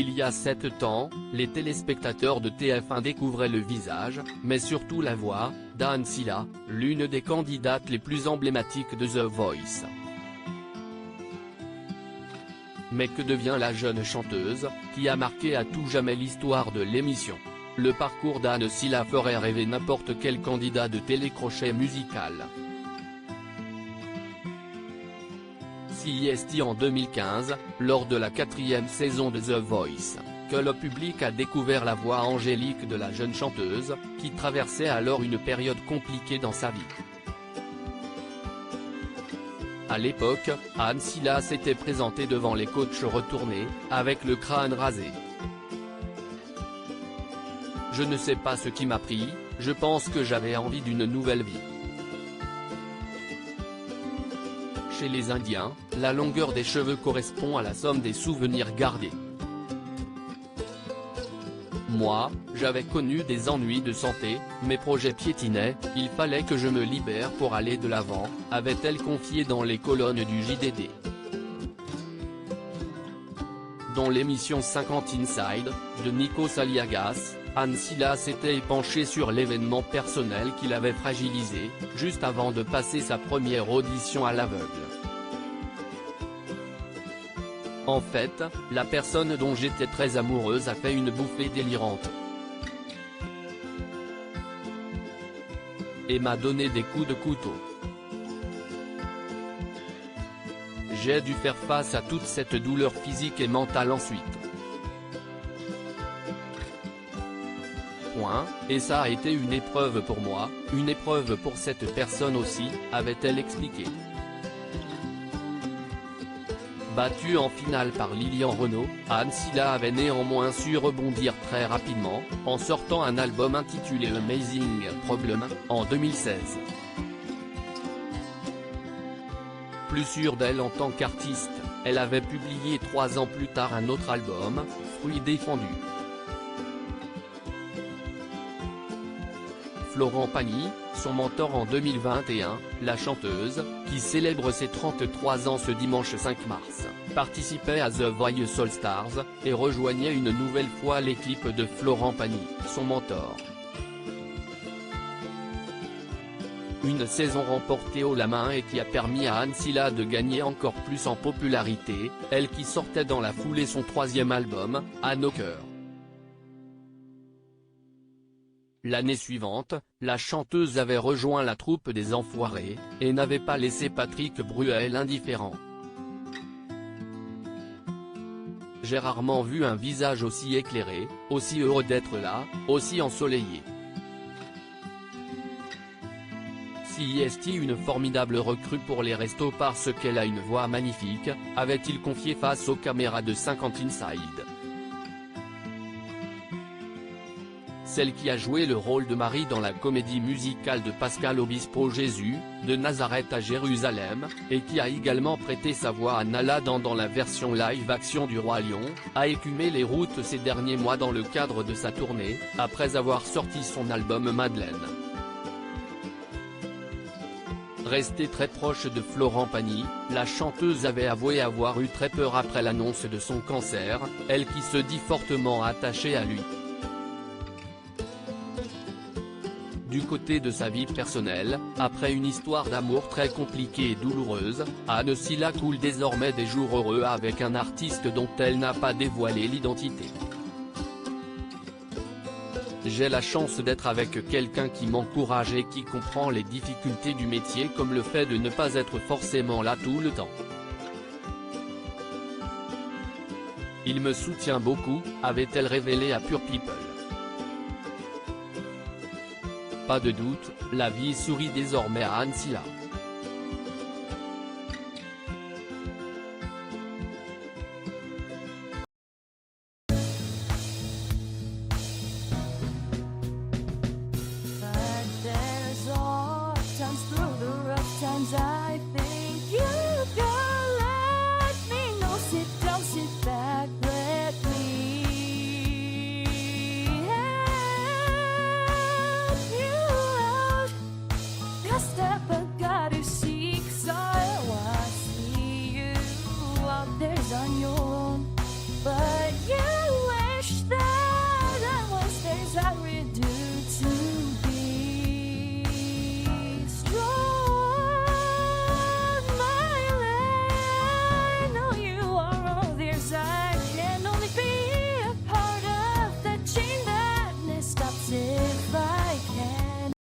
Il y a 7 ans, les téléspectateurs de TF1 découvraient le visage, mais surtout la voix, d'Anne Silla, l'une des candidates les plus emblématiques de The Voice. Mais que devient la jeune chanteuse, qui a marqué à tout jamais l'histoire de l'émission? Le parcours d'Anne Silla ferait rêver n'importe quel candidat de télécrochet musical. CIST en 2015, lors de la 4e saison de The Voice, que le public a découvert la voix angélique de la jeune chanteuse, qui traversait alors une période compliquée dans sa vie. À l'époque, Anne Silla s'était présentée devant les coachs retournés, avec le crâne rasé. Je ne sais pas ce qui m'a pris, je pense que j'avais envie d'une nouvelle vie. Chez les Indiens, la longueur des cheveux correspond à la somme des souvenirs gardés. Moi, j'avais connu des ennuis de santé, mes projets piétinaient, il fallait que je me libère pour aller de l'avant, avait-elle confié dans les colonnes du JDD. Dans l'émission 50 Inside, de Nikos Aliagas, Anne Silla s'était épanchée sur l'événement personnel qui l'avait fragilisée, juste avant de passer sa première audition à l'aveugle. En fait, la personne dont j'étais très amoureuse a fait une bouffée délirante. Et m'a donné des coups de couteau. J'ai dû faire face à toute cette douleur physique et mentale ensuite. Et ça a été une épreuve pour moi, une épreuve pour cette personne aussi, avait-elle expliqué. Battue en finale par Lilian Renaud, Anne Silla avait néanmoins su rebondir très rapidement, en sortant un album intitulé Amazing Problem, en 2016. Plus sûre d'elle en tant qu'artiste, elle avait publié 3 ans plus tard un autre album, Fruits défendus. Florent Pagny, son mentor en 2021, la chanteuse, qui célèbre ses 33 ans ce dimanche 5 mars, participait à The Voice All Stars, et rejoignait une nouvelle fois l'équipe de Florent Pagny, son mentor. Une saison remportée haut la main et qui a permis à Anne Silla de gagner encore plus en popularité, elle qui sortait dans la foulée son 3e album, À nos cœurs. L'année suivante, la chanteuse avait rejoint la troupe des Enfoirés, et n'avait pas laissé Patrick Bruel indifférent. J'ai rarement vu un visage aussi éclairé, aussi heureux d'être là, aussi ensoleillé. CIST une formidable recrue pour les restos parce qu'elle a une voix magnifique, avait-il confié face aux caméras de 50 Inside. Celle qui a joué le rôle de Marie dans la comédie musicale de Pascal Obispo Jésus, de Nazareth à Jérusalem, et qui a également prêté sa voix à Nala dans la version live-action du Roi Lion, a écumé les routes ces derniers mois dans le cadre de sa tournée, après avoir sorti son album Madeleine. Restée très proche de Florent Pagny, la chanteuse avait avoué avoir eu très peur après l'annonce de son cancer, elle qui se dit fortement attachée à lui. Du côté de sa vie personnelle, après une histoire d'amour très compliquée et douloureuse, Anne Silla coule désormais des jours heureux avec un artiste dont elle n'a pas dévoilé l'identité. J'ai la chance d'être avec quelqu'un qui m'encourage et qui comprend les difficultés du métier comme le fait de ne pas être forcément là tout le temps. Il me soutient beaucoup, avait-elle révélé à Pure People. Pas de doute, la vie sourit désormais à Anne Silla. Times through the rough times